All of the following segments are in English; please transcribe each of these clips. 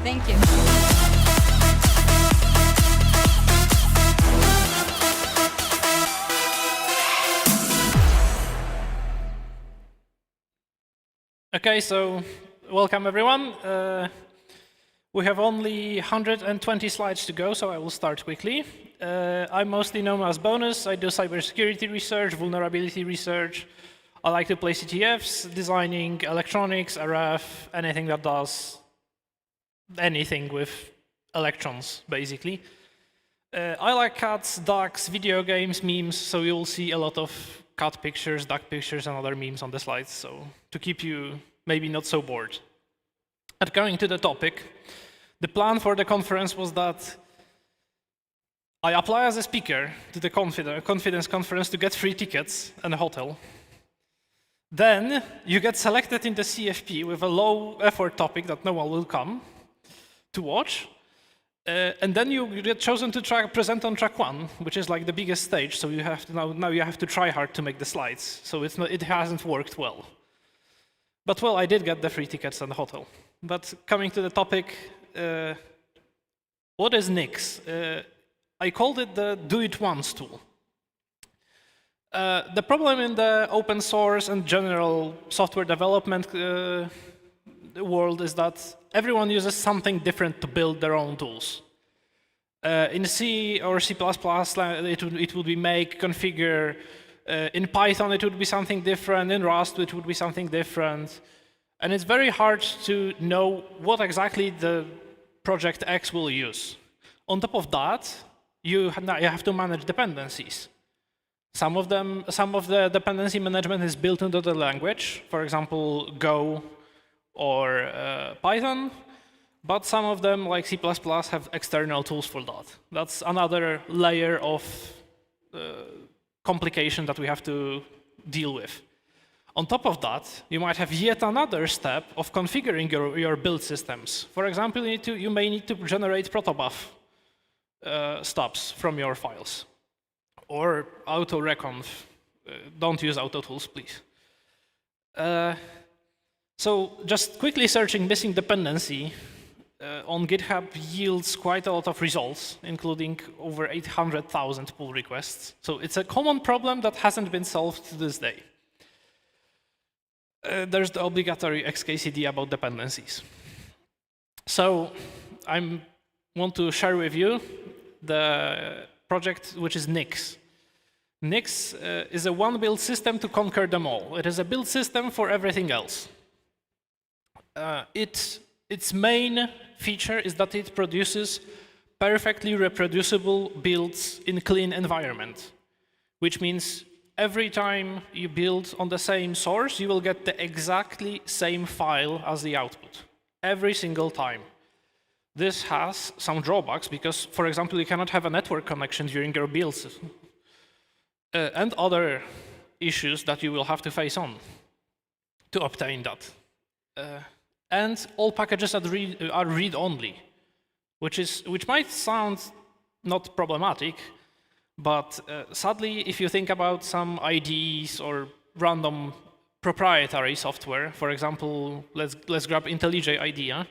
Thank you. Okay, so welcome everyone. We have only 120 slides to go, so I will start quickly. I'm mostly known as Bonus. I do cybersecurity research, vulnerability research. I like to play CTFs, designing electronics, RF, anything that does anything with electrons, basically. I like cats, ducks, video games, memes, so you'll see a lot of cat pictures, duck pictures, and other memes on the slides, so to keep you maybe not so bored. And going to the topic, the plan for the conference was that I apply as a speaker to the confidence conference to get free tickets and a hotel. Then you get selected in the CFP with a low-effort topic that no one will come to watch. And then you get chosen to present on track 1, which is like the biggest stage. So you have to now you have to try hard to make the slides. So it hasn't worked well. But well, I did get the free tickets and the hotel. But coming to the topic, what is Nix? I called it the do it once tool. The problem in the open source and general software development world is that everyone uses something different to build their own tools. In C or C++, it would be make, configure. In Python, it would be something different. In Rust, it would be something different. And it's very hard to know what exactly the project X will use. On top of that, you have to manage dependencies. Some of the dependency management is built into the language, for example, Go or Python, but some of them, like C++, have external tools for that. That's another layer of complication that we have to deal with. On top of that, you might have yet another step of configuring your build systems. For example, you may need to generate protobuf stubs from your files. Or auto-reconf. Don't use auto-tools, please. So just quickly searching missing dependency on GitHub yields quite a lot of results, including over 800,000 pull requests. So it's a common problem that hasn't been solved to this day. There's the obligatory XKCD about dependencies. So I want to share with you the project which is Nix. Nix is a one build system to conquer them all. It is a build system for everything else. Its main feature is that it produces perfectly reproducible builds in clean environment, which means every time you build on the same source, you will get the exactly same file as the output, every single time. This has some drawbacks because, for example, you cannot have a network connection during your builds, and other issues that you will have to face on to obtain that. And all packages are read-only, which might sound not problematic, but sadly, if you think about some IDEs or random proprietary software, for example, let's grab IntelliJ IDEA,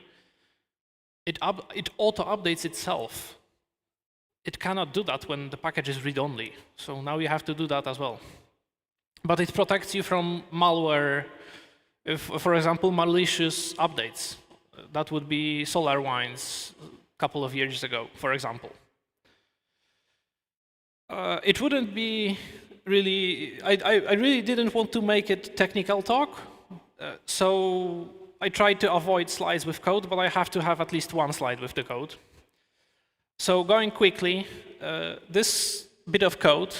it auto-updates itself. It cannot do that when the package is read-only, so now you have to do that as well. But it protects you from malware, for example, malicious updates. That would be SolarWinds a couple of years ago, for example. It wouldn't be really, I really didn't want to make it technical talk, so I tried to avoid slides with code, but I have to have at least one slide with the code. So going quickly, this bit of code,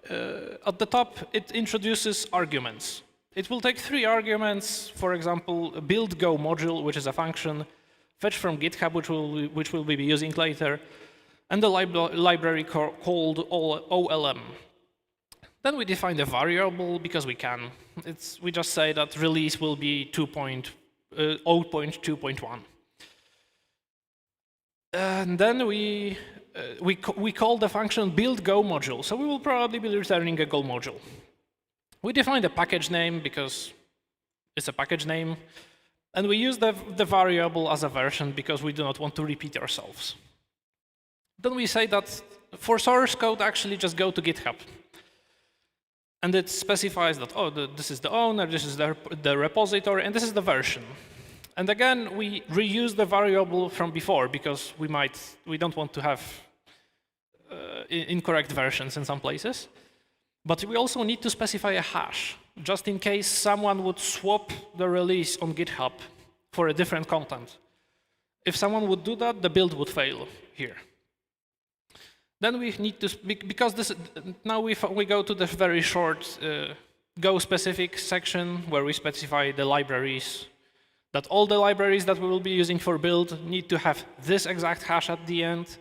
at the top, it introduces arguments. It will take 3 arguments, for example, a build go module, which is a function, fetch from GitHub, which we'll be using later, and the library called OLM. Then we define the variable because we can. We just say that release will be 0.2.1. And then we call the function build go module. So we will probably be returning a go module. We define the package name because it's a package name. And we use the variable as a version because we do not want to repeat ourselves. Then we say that for source code, actually just go to GitHub. And it specifies that, oh, this is the owner, this is the repository, and this is the version. And again, we reuse the variable from before because we don't want to have incorrect versions in some places. But we also need to specify a hash, just in case someone would swap the release on GitHub for a different content. If someone would do that, the build would fail here. Then we need to, because now we go to the very short Go specific section where we specify the libraries, that all the libraries that we will be using for build need to have this exact hash at the end,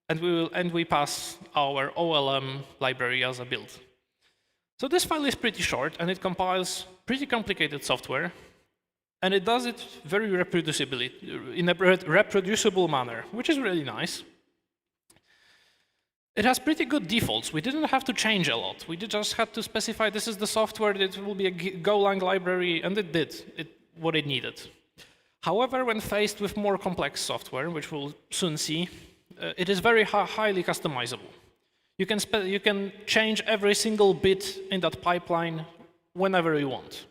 and we pass our OLM library as a build. So this file is pretty short, and it compiles pretty complicated software, and it does it very reproducibly, in a reproducible manner, which is really nice. It has pretty good defaults. We didn't have to change a lot. We just had to specify this is the software, that will be a Golang library, and it did what it needed. However, when faced with more complex software, which we'll soon see, it is very highly customizable. You can change every single bit in that pipeline whenever you want.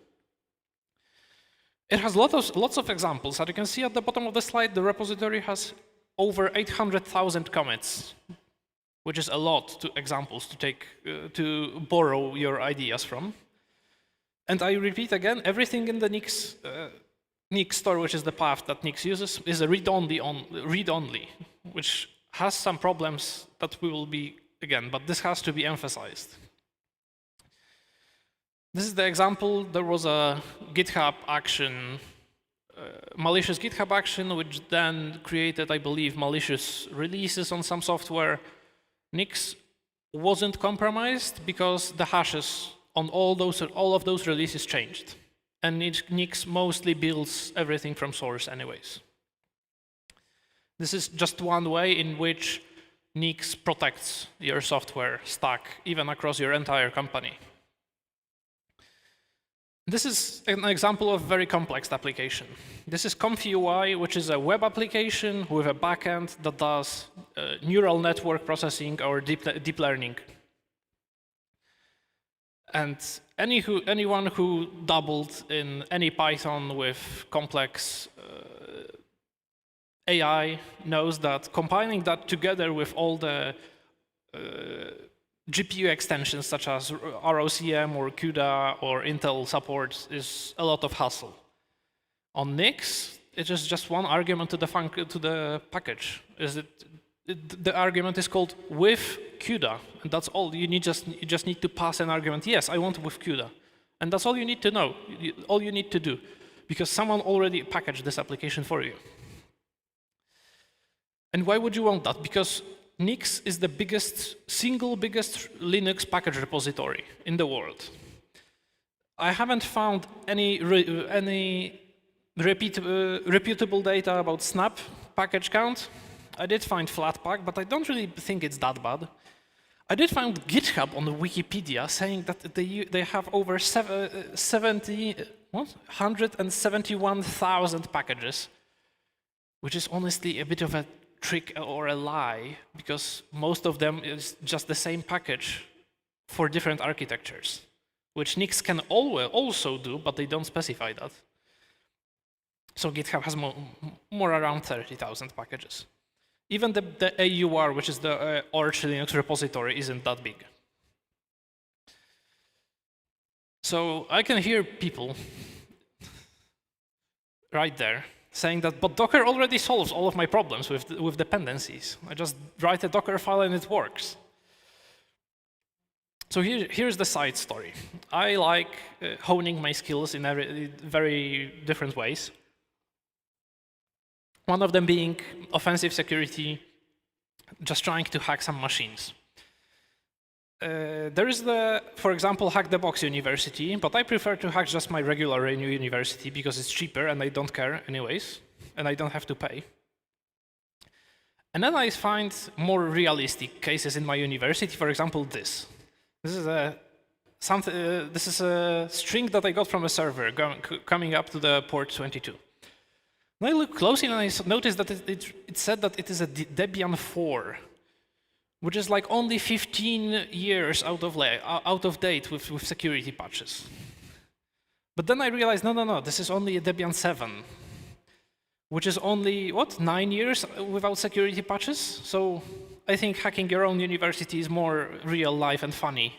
It has lots of examples. As you can see at the bottom of the slide, the repository has over 800,000 commits, which is a lot of examples to borrow your ideas from. And I repeat again, everything in the Nix store, which is the path that Nix uses, is a read-only, which has some problems that we will be, again, but this has to be emphasized. This is the example. There was a GitHub action, malicious GitHub action, which then created, I believe, malicious releases on some software. Nix wasn't compromised because the hashes on all of those releases changed. And Nix mostly builds everything from source anyways. This is just one way in which Nix protects your software stack, even across your entire company. This is an example of a very complex application. This is ComfyUI, which is a web application with a backend that does neural network processing or deep learning. And anyone who dabbled in any Python with complex AI knows that compiling that together with all the GPU extensions such as ROCm or CUDA or Intel support is a lot of hassle. On Nix, it is just one argument to the package. The argument is called with CUDA, and that's all. You just need to pass an argument. Yes, I want with CUDA, and that's all you need to know. All you need to do, because someone already packaged this application for you. And why would you want that? Because Nix is the single biggest Linux package repository in the world. I haven't found any reputable data about snap package count. I did find Flatpak, but I don't really think it's that bad. I did find GitHub on the Wikipedia saying that they have over 171,000 packages, which is honestly a bit of a trick or a lie, because most of them is just the same package for different architectures, which Nix can also do, but they don't specify that. So GitHub has more around 30,000 packages. Even the AUR, which is the Arch Linux repository, isn't that big. So I can hear people right there saying that, but Docker already solves all of my problems with dependencies. I just write a Docker file and it works. So here's the side story. I like honing my skills in very different ways. One of them being offensive security, just trying to hack some machines. There is for example, Hack the Box University, but I prefer to hack just my regular university because it's cheaper and I don't care anyways, and I don't have to pay. And then I find more realistic cases in my university, for example, this. This is a string that I got from a server coming up to the port 22. And I looked closely and I noticed that it said that it is a Debian 4, which is like only 15 years out of date with security patches. But then I realized, no, this is only a Debian 7, which is only, 9 years without security patches? So I think hacking your own university is more real life and funny,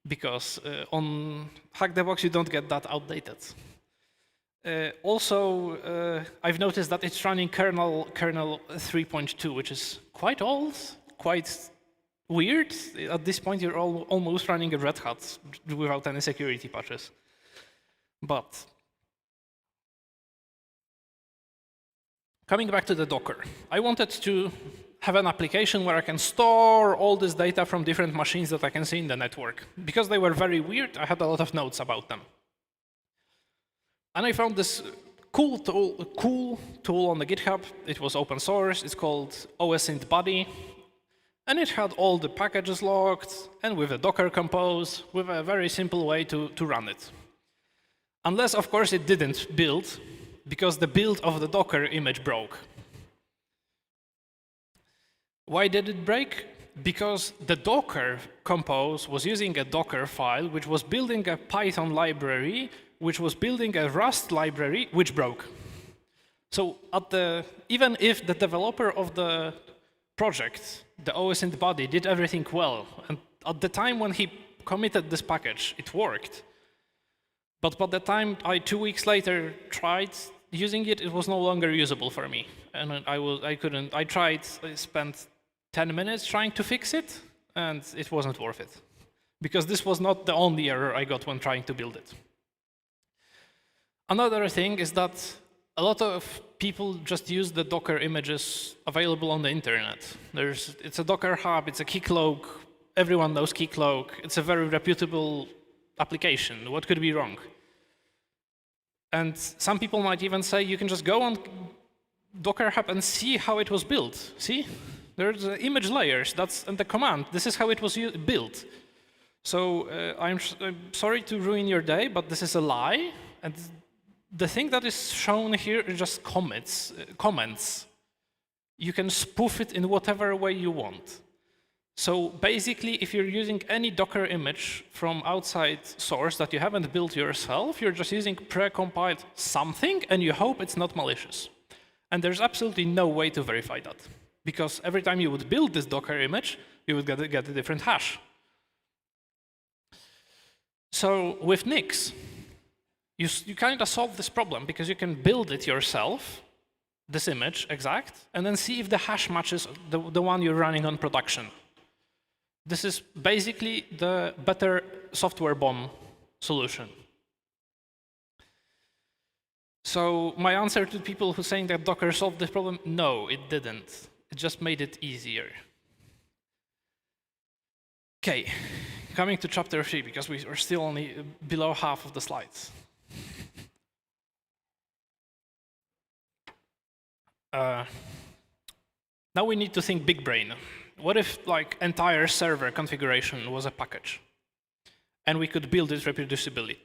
because on Hack the Box you don't get that outdated. Also, I've noticed that it's running kernel 3.2, which is quite old, quite weird. At this point, you're almost running a Red Hat without any security patches. But coming back to the Docker, I wanted to have an application where I can store all this data from different machines that I can see in the network. Because they were very weird, I had a lot of notes about them. And I found this cool tool on the GitHub. It was open source. It's called OSINT And it had all the packages logged, and with a Docker compose, with a very simple way to run it. Unless, of course, it didn't build, because the build of the Docker image broke. Why did it break? Because the Docker compose was using a Docker file, which was building a Python library, which was building a Rust library, which broke. So even if the developer of the project, the OSINT body, did everything well, and at the time when he committed this package, it worked. But by the time 2 weeks later tried using it, it was no longer usable for me. And I spent 10 minutes trying to fix it, and it wasn't worth it. Because this was not the only error I got when trying to build it. Another thing is that a lot of people just use the Docker images available on the internet. It's a Docker hub, it's a Keycloak, everyone knows Keycloak, it's a very reputable application. What could be wrong? And some people might even say you can just go on Docker hub and see how it was built. See? There's image layers, and the command. This is how it was built. So I'm sorry to ruin your day, but this is a lie. And the thing that is shown here is just comments. You can spoof it in whatever way you want. So basically, if you're using any Docker image from outside source that you haven't built yourself, you're just using pre-compiled something, and you hope it's not malicious. And there's absolutely no way to verify that. Because every time you would build this Docker image, you would get a different hash. So with Nix, you kind of solve this problem, because you can build it yourself, this image exact, and then see if the hash matches the one you're running on production. This is basically the better software bomb solution. So my answer to people who are saying that Docker solved this problem, no, it didn't. It just made it easier. OK, coming to chapter 3, because we are still only below half of the slides. Now we need to think big brain. What if entire server configuration was a package, and we could build it reproducibly?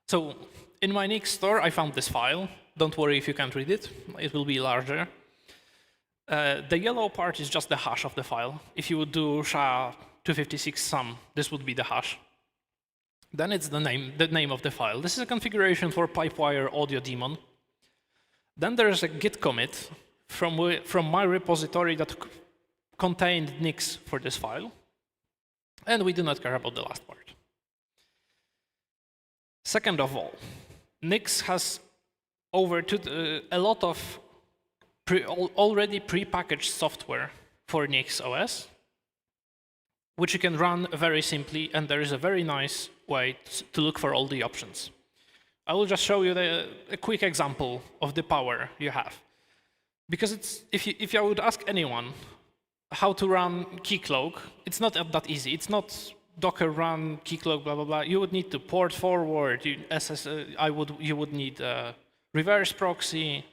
So in my Nix store, I found this file. Don't worry if you can't read it. It will be larger. The yellow part is just the hash of the file. If you would do SHA-256 sum, this would be the hash. Then it's the name of the file. This is a configuration for Pipewire Audio Daemon. Then there's a git commit from my repository that contained Nix for this file. And we do not care about the last part. Second of all, Nix has a lot of already pre-packaged software for NixOS, which you can run very simply, and there is a very nice way to look for all the options. I will just show you a quick example of the power you have. Because if I would ask anyone how to run Keycloak, it's not that easy. It's not Docker run Keycloak, blah, blah, blah. You would need to port forward. You would need a reverse proxy.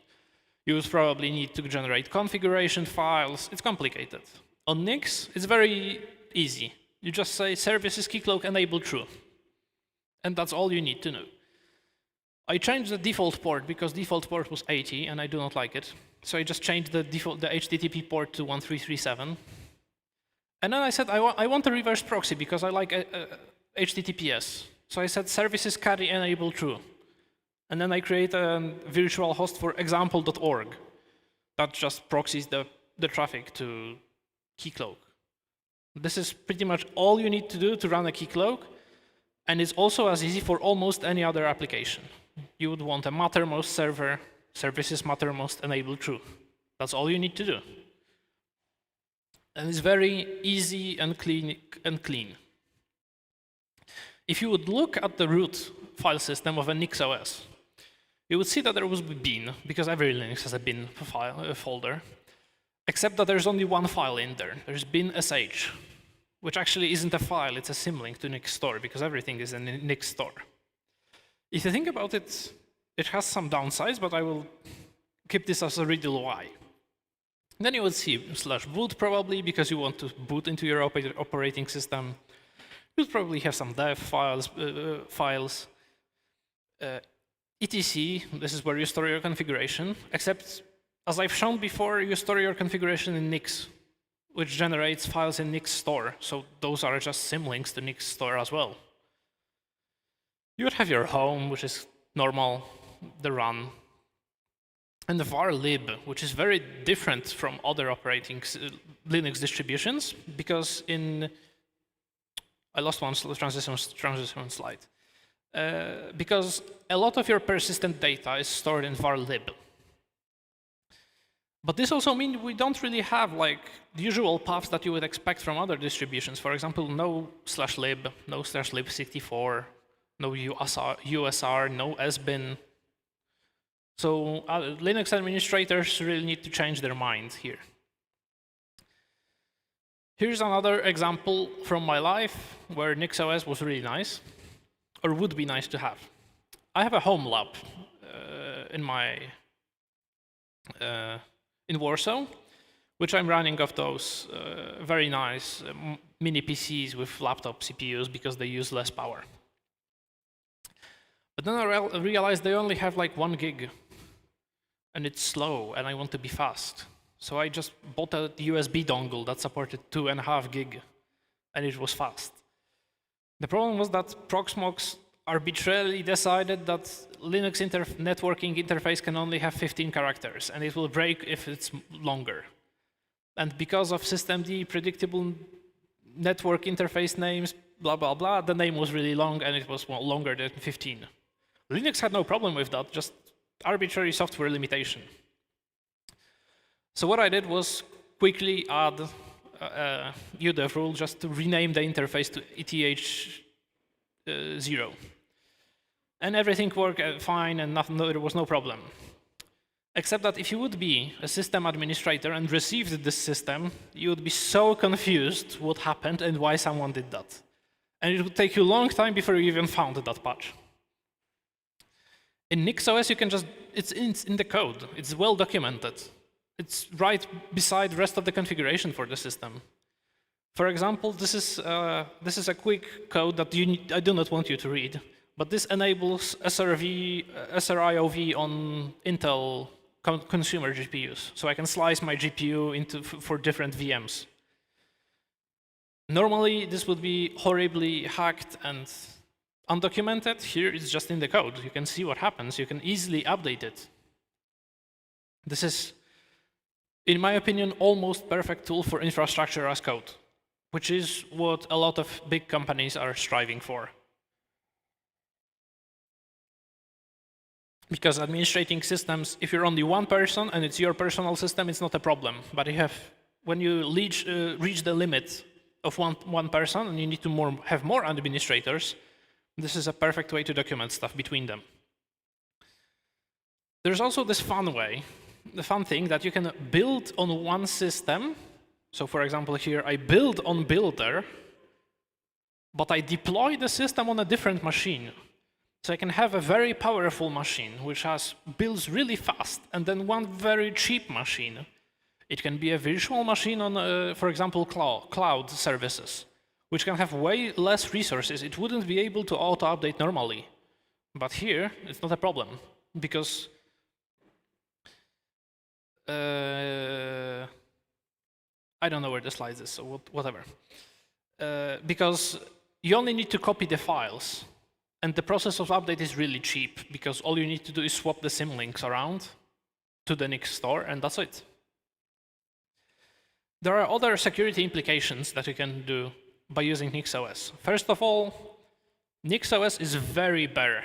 You would probably need to generate configuration files. It's complicated. On Nix, it's very easy. You just say services Keycloak enable true. And that's all you need to know. I changed the default port because default port was 80 and I do not like it. So I just changed the HTTP port to 1337. And then I said I want a reverse proxy because I like HTTPS. So I said services carry enable true. And then I create a virtual host for example.org that just proxies the traffic to Keycloak. This is pretty much all you need to do to run a Keycloak. And it's also as easy for almost any other application. You would want a Mattermost server, services Mattermost enable true. That's all you need to do. And it's very easy and clean. If you would look at the root file system of a NixOS, you would see that there was bin, because every Linux has a bin folder, except that there's only one file in there. There's bin sh, which actually isn't a file, it's a symlink to Nix store, because everything is in Nix store. If you think about it, it has some downsides, but I will keep this as a riddle why. Then you would see /boot probably, because you want to boot into your operating system. You'll probably have some dev files. etc, this is where you store your configuration, except as I've shown before, you store your configuration in Nix, which generates files in Nix store. So those are just symlinks to Nix store as well. You would have your home, which is normal, the run, and the var lib, which is very different from other operating Linux distributions, because I lost one transition slide. Because a lot of your persistent data is stored in var lib. But this also means we don't really have like the usual paths that you would expect from other distributions. For example, no /lib, no /lib64, no USR, no sbin. So Linux administrators really need to change their mind here. Here's another example from my life where NixOS was really nice, or would be nice to have. I have a home lab in Warsaw, which I'm running off those very nice mini PCs with laptop CPUs because they use less power. But then I realized they only have like 1 gig, and it's slow, and I want to be fast. So I just bought a USB dongle that supported 2.5 gig, and it was fast. The problem was that Proxmox arbitrarily decided that Linux networking interface can only have 15 characters, and it will break if it's longer. And because of systemd predictable network interface names, blah, blah, blah, the name was really long, and it was longer than 15. Linux had no problem with that, just arbitrary software limitation. So what I did was quickly add a udev rule just to rename the interface to ETH0. And everything worked fine, and there was no problem. Except that if you would be a system administrator and received this system, you would be so confused what happened and why someone did that. And it would take you a long time before you even found that patch. In NixOS, you can just, it's in the code. It's well documented. It's right beside the rest of the configuration for the system. For example, this is a quick code that I do not want you to read, but this enables SRIOV on Intel consumer GPUs. So I can slice my GPU for different VMs. Normally, this would be horribly hacked and undocumented. Here, it's just in the code. You can see what happens. You can easily update it. This is, in my opinion, almost perfect tool for infrastructure as code, which is what a lot of big companies are striving for. Because administrating systems, if you're only one person and it's your personal system, it's not a problem. But when you reach the limit of one person and you need to have more administrators, this is a perfect way to document stuff between them. There's also this fun way, the fun thing that you can build on one system. So for example, here I build on Builder, but I deploy the system on a different machine. So I can have a very powerful machine which builds really fast, and then one very cheap machine. It can be a virtual machine on, for example, cloud services, which can have way less resources. It wouldn't be able to auto-update normally. But here, it's not a problem, because I don't know where the slides is, so whatever. Because you only need to copy the files, and the process of update is really cheap, because all you need to do is swap the symlinks around to the Nix store, and that's it. There are other security implications that you can do by using NixOS. First of all, NixOS is very bare.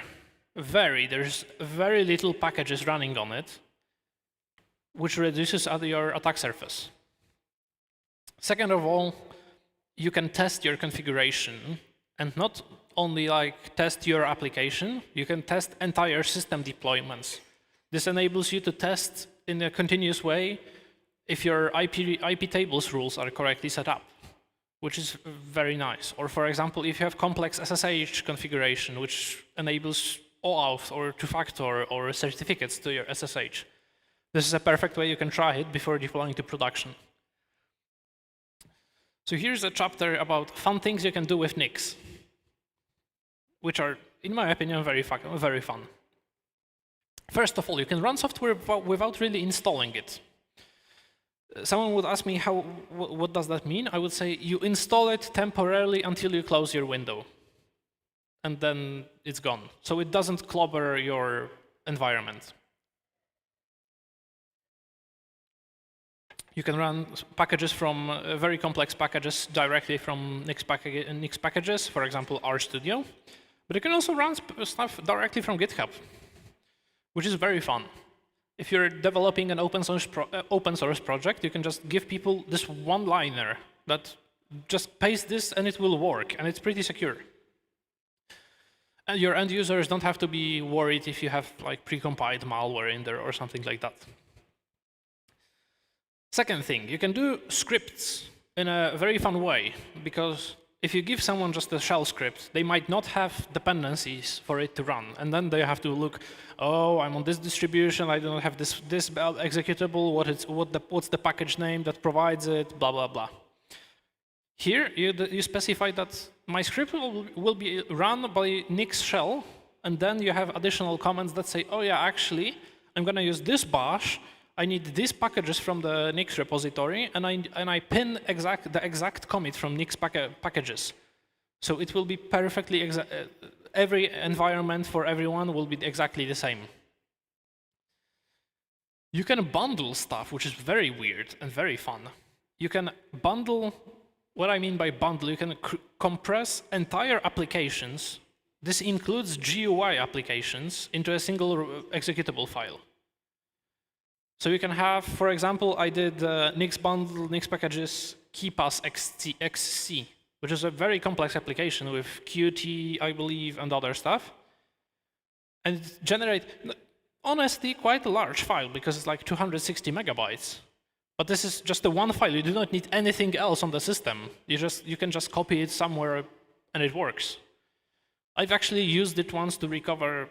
There's very little packages running on it, which reduces your attack surface. Second of all, you can test your configuration, and not only like test your application, you can test entire system deployments. This enables you to test in a continuous way if your IP tables rules are correctly set up, which is very nice. Or for example, if you have complex SSH configuration, which enables OAuth or two-factor or certificates to your SSH. This is a perfect way you can try it before deploying to production. So here's a chapter about fun things you can do with Nix, which are, in my opinion, very fun. First of all, you can run software without really installing it. Someone would ask me, what does that mean? I would say you install it temporarily until you close your window, and then it's gone. So it doesn't clobber your environment. You can run packages from very complex packages directly from Nix packages, for example, RStudio. But you can also run stuff directly from GitHub, which is very fun. If you're developing an open source project, you can just give people this one-liner that just paste this and it will work, and it's pretty secure. And your end users don't have to be worried if you have like precompiled malware in there or something like that. Second thing, you can do scripts in a very fun way, because if you give someone just a shell script, they might not have dependencies for it to run, and then they have to look, oh, I'm on this distribution, I don't have this executable, what's the package name that provides it, blah, blah, blah. Here, you specify that my script will be run by Nix shell, and then you have additional comments that say, oh yeah, actually, I'm going to use this bash, I need these packages from the Nix repository, and I pin the exact commit from Nix packages. So it will be perfectly, every environment for everyone will be exactly the same. You can bundle stuff, which is very weird and very fun. You can bundle, what I mean by bundle, you can compress entire applications. This includes GUI applications into a single executable file. So you can have, for example, I did Nix bundle, Nix packages, KeyPass XC, which is a very complex application with Qt, I believe, and other stuff. And it generates, honestly, quite a large file, because it's like 260 megabytes. But this is just the one file. You do not need anything else on the system. You can just copy it somewhere, and it works. I've actually used it once to recover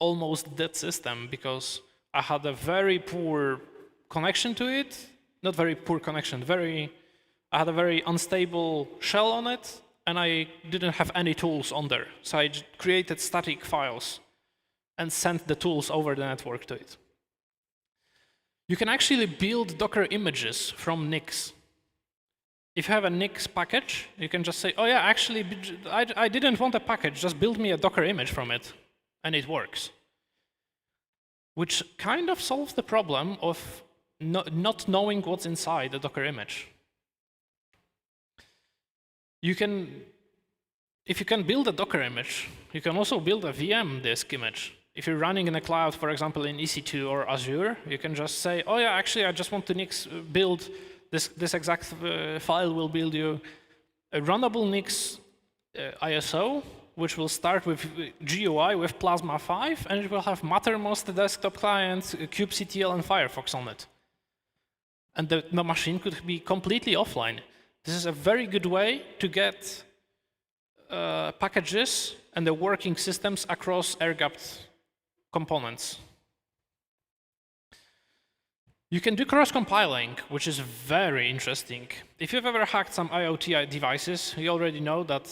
almost dead system, because I had a very poor connection to it. Not very poor connection, I had a very unstable shell on it, and I didn't have any tools on there. So I created static files and sent the tools over the network to it. You can actually build Docker images from Nix. If you have a Nix package, you can just say, oh yeah, actually, I didn't want a package, just build me a Docker image from it, and it works. Which kind of solves the problem of not knowing what's inside the Docker image. If you can build a Docker image, you can also build a VM disk image. If you're running in a cloud, for example, in EC2 or Azure, you can just say, oh yeah, actually, I just want to Nix build this exact file will build you a runnable Nix ISO, which will start with GUI with Plasma 5, and it will have Mattermost desktop client, kubectl, and Firefox on it. And the machine could be completely offline. This is a very good way to get packages and the working systems across air-gapped components. You can do cross-compiling, which is very interesting. If you've ever hacked some IoT devices, you already know that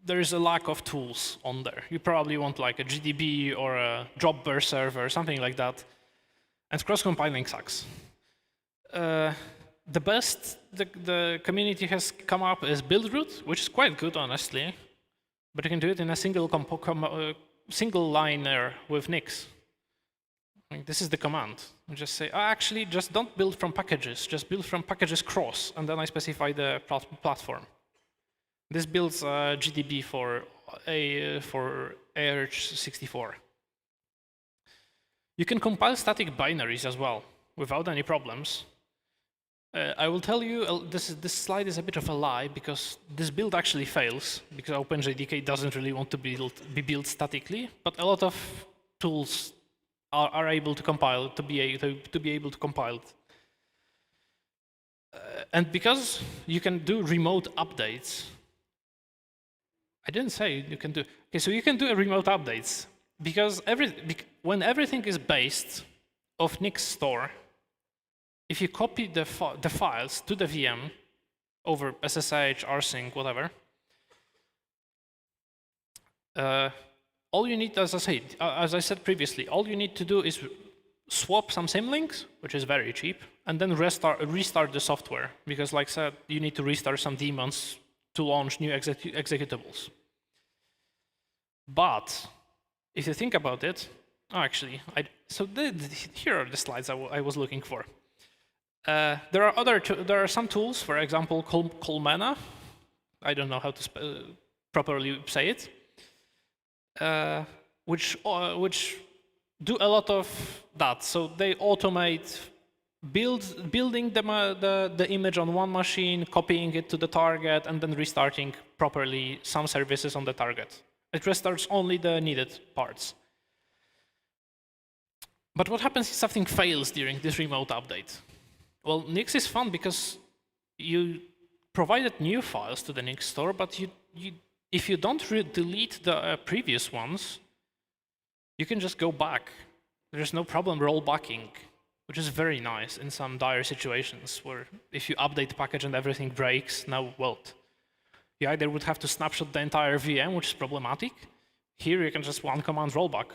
there is a lack of tools on there. You probably want like a GDB or a Dropbear server or something like that. And cross-compiling sucks. The best the community has come up is buildroot, which is quite good, honestly. But you can do it in a single liner with Nix. Like, this is the command. You just say, oh, actually, just don't build from packages. Just build from packages cross, and then I specify the platform. This builds GDB for ARH64. You can compile static binaries as well, without any problems. I will tell you, this slide is a bit of a lie, because this build actually fails, because OpenJDK doesn't really want to be built statically, but a lot of tools are able to compile, to be able to compile it. And because you can do remote updates, I didn't say you can do, okay, so you can do remote updates, because when everything is based off Nix store, if you copy the files to the VM over SSH, rsync, whatever, all you need, as I said previously, all you need to do is swap some symlinks, which is very cheap, and then restart the software, because like I said, you need to restart some daemons to launch new executables. But if you think about it, here are the slides I was looking for. There are some tools, for example, Colmena. I don't know how to properly say it, which do a lot of that. So they automate building the image on one machine, copying it to the target, and then restarting properly some services on the target. It restarts only the needed parts. But what happens if something fails during this remote update? Well, Nix is fun because you provided new files to the Nix store, but if you don't delete the previous ones, you can just go back. There's no problem rollbacking, which is very nice in some dire situations where if you update the package and everything breaks, now what? You either would have to snapshot the entire VM, which is problematic. Here you can just one command rollback.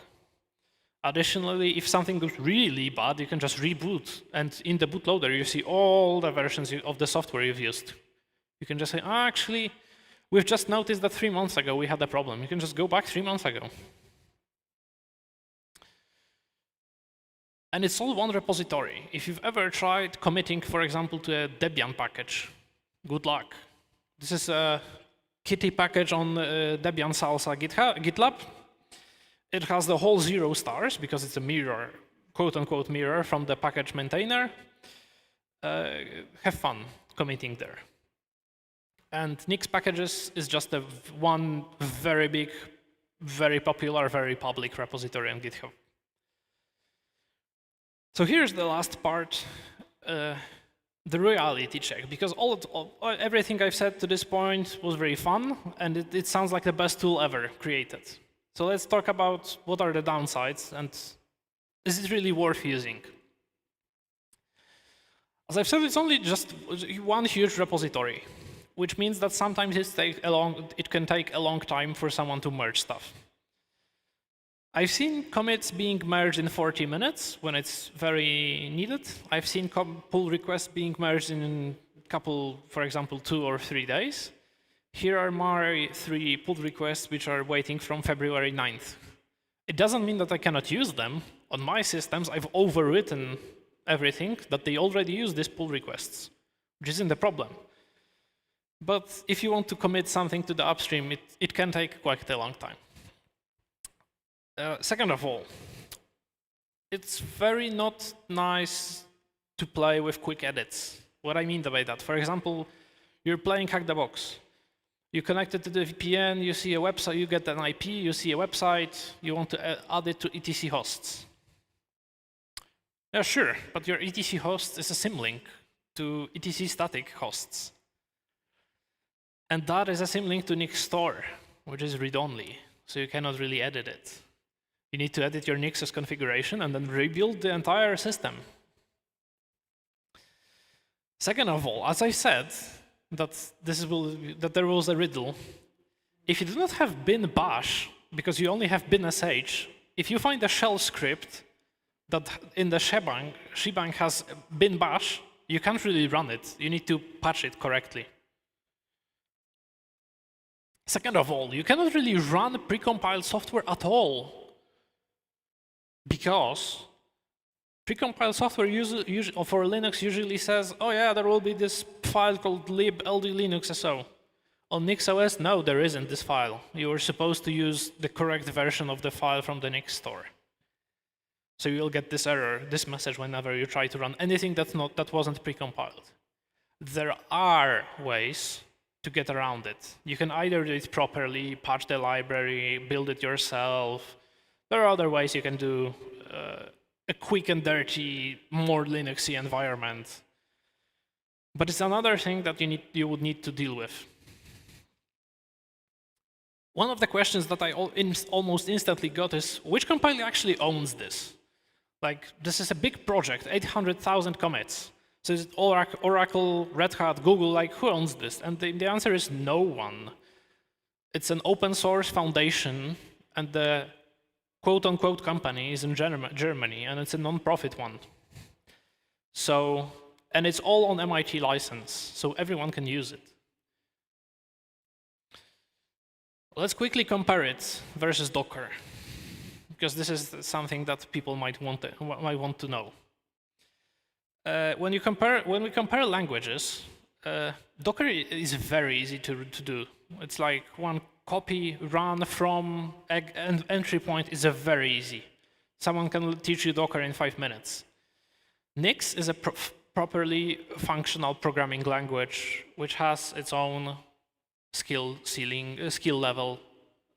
Additionally, if something goes really bad, you can just reboot. And in the bootloader, you see all the versions of the software you've used. You can just say, oh, actually, we've just noticed that 3 months ago we had a problem. You can just go back 3 months ago. And it's all one repository. If you've ever tried committing, for example, to a Debian package, good luck. This is a Kitty package on Debian Salsa GitLab. It has the whole 0 stars because it's a mirror, quote-unquote mirror from the package maintainer. Have fun committing there. And Nix packages is just one very big, very popular, very public repository on GitHub. So here's the last part, the reality check, because everything I've said to this point was very fun, and it sounds like the best tool ever created. So let's talk about what are the downsides, and is it really worth using? As I've said, it's only just one huge repository, which means that sometimes it can take a long time for someone to merge stuff. I've seen commits being merged in 40 minutes when it's very needed. I've seen pull requests being merged in a couple, for example, 2 or 3 days. Here are my 3 pull requests which are waiting from February 9th. It doesn't mean that I cannot use them. On my systems, I've overwritten everything that they already use these pull requests, which isn't the problem. But if you want to commit something to the upstream, it can take quite a long time. Second of all, it's very not nice to play with quick edits. What I mean by that, for example, you're playing Hack the Box. You connect it to the VPN, you see a website, you get an IP, you see a website, you want to add it to etc hosts. Yeah, sure, but your etc host is a symlink to etc static hosts. And that is a symlink to Nix store, which is read-only, so you cannot really edit it. You need to edit your NixOS configuration and then rebuild the entire system. Second of all, as I said, that there was a riddle. If you do not have bin bash, because you only have bin sh, if you find a shell script that in the shebang has bin bash, you can't really run it. You need to patch it correctly. Second of all, you cannot really run precompiled software at all, because precompiled software for Linux usually says, oh yeah, there will be this file called lib ld-linux-so. On NixOS, no, there isn't this file. You were supposed to use the correct version of the file from the Nix store. So you'll get this error, this message whenever you try to run anything that wasn't precompiled. There are ways to get around it. You can either do it properly, patch the library, build it yourself. There are other ways you can do a quick and dirty, more Linuxy environment. But it's another thing that you would need to deal with. One of the questions that I almost instantly got is, which compiler actually owns this? Like, this is a big project, 800,000 commits. So is it Oracle, Red Hat, Google, like, who owns this? And the answer is no one. It's an open source foundation, and the quote-unquote company is in Germany, and it's a non-profit one. So, and it's all on MIT license, so everyone can use it. Let's quickly compare it versus Docker, because this is something that people might want to know. When we compare languages, Docker is very easy to do. It's like one copy, run from entry point is very easy. Someone can teach you Docker in 5 minutes. Nix is a properly functional programming language, which has its own skill level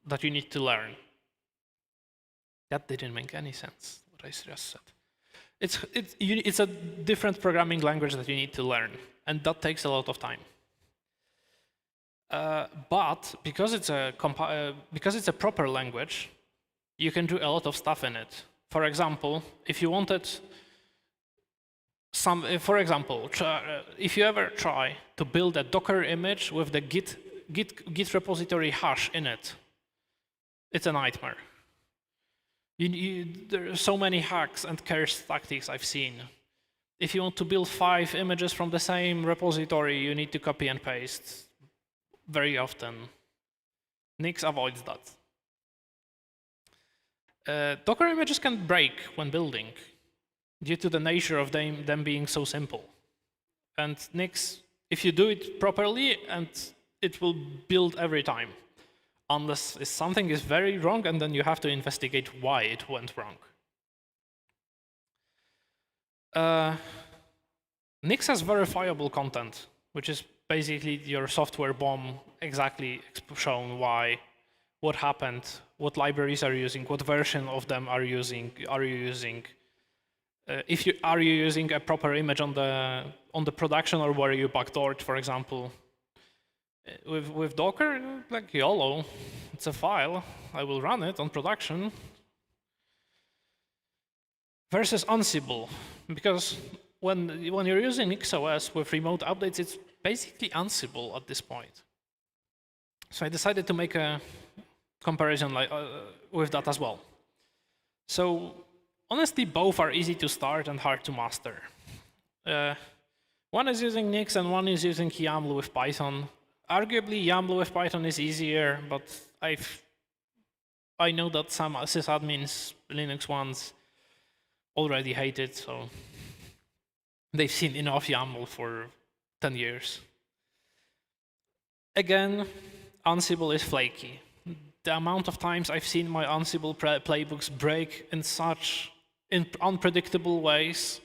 that you need to learn. That didn't make any sense, what I just said. It's a different programming language that you need to learn, and that takes a lot of time. But because it's a proper language, you can do a lot of stuff in it. For example, if you wanted if you ever try to build a Docker image with the Git repository hash in it, it's a nightmare. There are so many hacks and cursed tactics I've seen. If you want to build 5 images from the same repository, you need to copy and paste very often. Nix avoids that. Docker images can break when building due to the nature of them being so simple. And Nix, if you do it properly, and it will build every time, unless something is very wrong, and then you have to investigate why it went wrong. Nix has verifiable content, which is basically your software bomb exactly shown why, what happened, what libraries are using, what version of them are you using. Are you using a proper image on the production, or were you backdoored, for example? With Docker, like YOLO, it's a file. I will run it on production. Versus Ansible, because when you're using NixOS with remote updates, it's basically Ansible at this point. So I decided to make a comparison with that as well. So honestly, both are easy to start and hard to master. One is using Nix and one is using YAML with Python. Arguably, YAML with Python is easier, but I know that some sysadmins, Linux ones, already hate it, so they've seen enough YAML for 10 years. Again, Ansible is flaky. The amount of times I've seen my Ansible playbooks break in such unpredictable ways,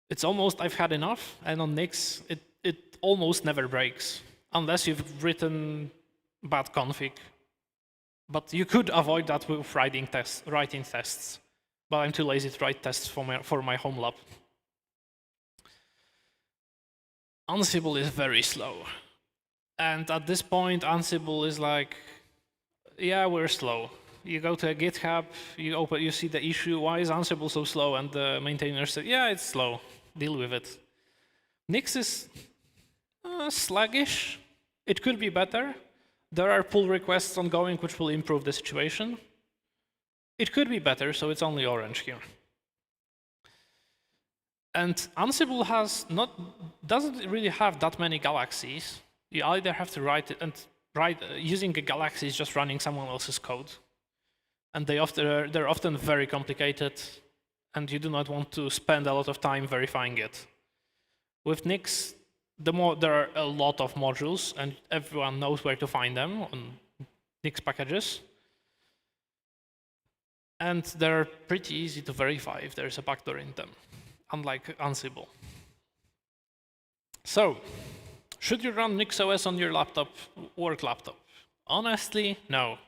it's almost I've had enough, and on Nix, it almost never breaks, unless you've written bad config. But you could avoid that with writing tests, but I'm too lazy to write tests for my home lab. Ansible is very slow. And at this point, Ansible is like, yeah, we're slow. You go to a GitHub, you see the issue, why is Ansible so slow? And the maintainer said, yeah, it's slow, deal with it. Nix is sluggish. It could be better, There are pull requests ongoing which will improve the situation. It could be better, so it's only orange here. And Ansible doesn't really have that many galaxies. You either have to write it, and using a galaxy is just running someone else's code. And they're often very complicated, and you do not want to spend a lot of time verifying it. With Nix, there are a lot of modules, and everyone knows where to find them on Nix packages. And they're pretty easy to verify if there's a backdoor in them, unlike Ansible. So, should you run NixOS on your laptop, work laptop? Honestly, no.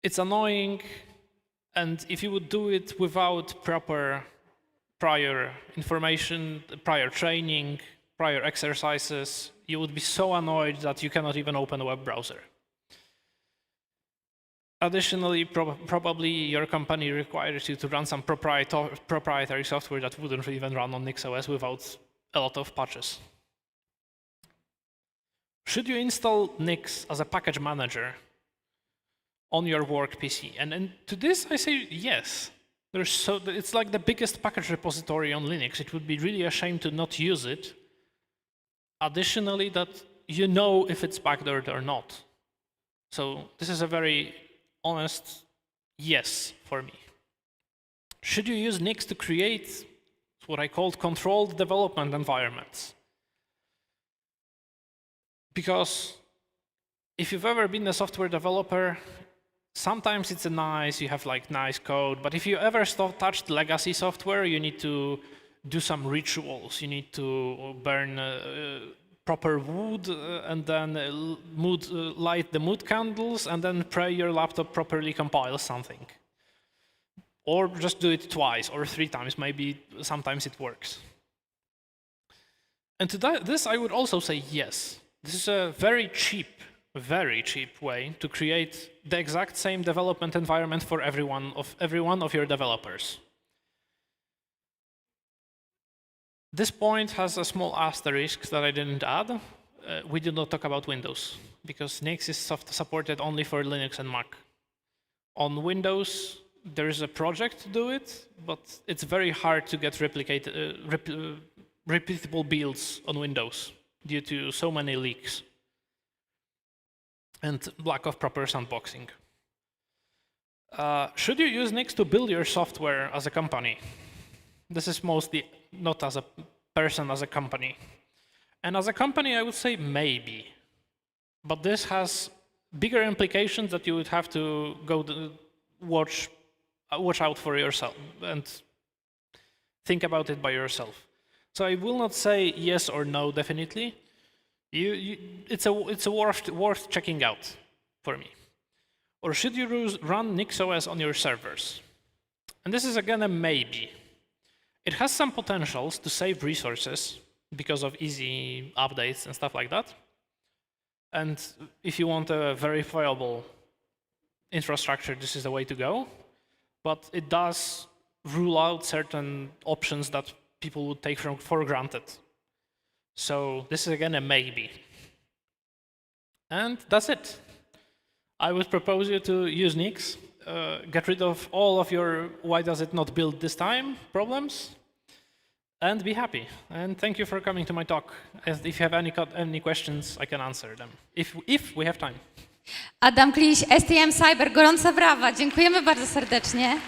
It's annoying, and if you would do it without proper prior information, prior training, prior exercises, you would be so annoyed that you cannot even open a web browser. Additionally, probably your company requires you to run some proprietary software that wouldn't even run on NixOS without a lot of patches. Should you install Nix as a package manager on your work PC? And to this, I say yes. It's like the biggest package repository on Linux. It would be really a shame to not use it. Additionally, that you know if it's backdoored or not. So this is a very honest yes for me. Should you use Nix to create what I called controlled development environments? Because if you've ever been a software developer, sometimes it's you have like nice code, but if you ever touched legacy software, you need to do some rituals. You need to burn proper wood and then light the mood candles and then pray your laptop properly compiles something. Or just do it twice or 3 times, maybe sometimes it works. And to this I would also say yes. This is a very cheap way to create the exact same development environment for every one of your developers. This point has a small asterisk that I didn't add. We did not talk about Windows, because Nix is supported only for Linux and Mac. On Windows, there is a project to do it, but it's very hard to get repeatable builds on Windows due to so many leaks and lack of proper sandboxing. Should you use Nix to build your software as a company? This is mostly not as a person, as a company. And as a company, I would say maybe. But this has bigger implications that you would have to watch out for yourself and think about it by yourself. So I will not say yes or no, definitely. It's worth checking out for me. Or should you run NixOS on your servers? And this is again a maybe. It has some potentials to save resources because of easy updates and stuff like that. And if you want a verifiable infrastructure, this is the way to go. But it does rule out certain options that people would take for granted. So this is again a maybe. And that's it. I would propose you to use Nix, get rid of all of your why does it not build this time problems, and be happy. And thank you for coming to my talk. If you have any questions, I can answer them, if we have time. Adam Kliś, STM Cyber, gorąca brawa. Dziękujemy bardzo serdecznie.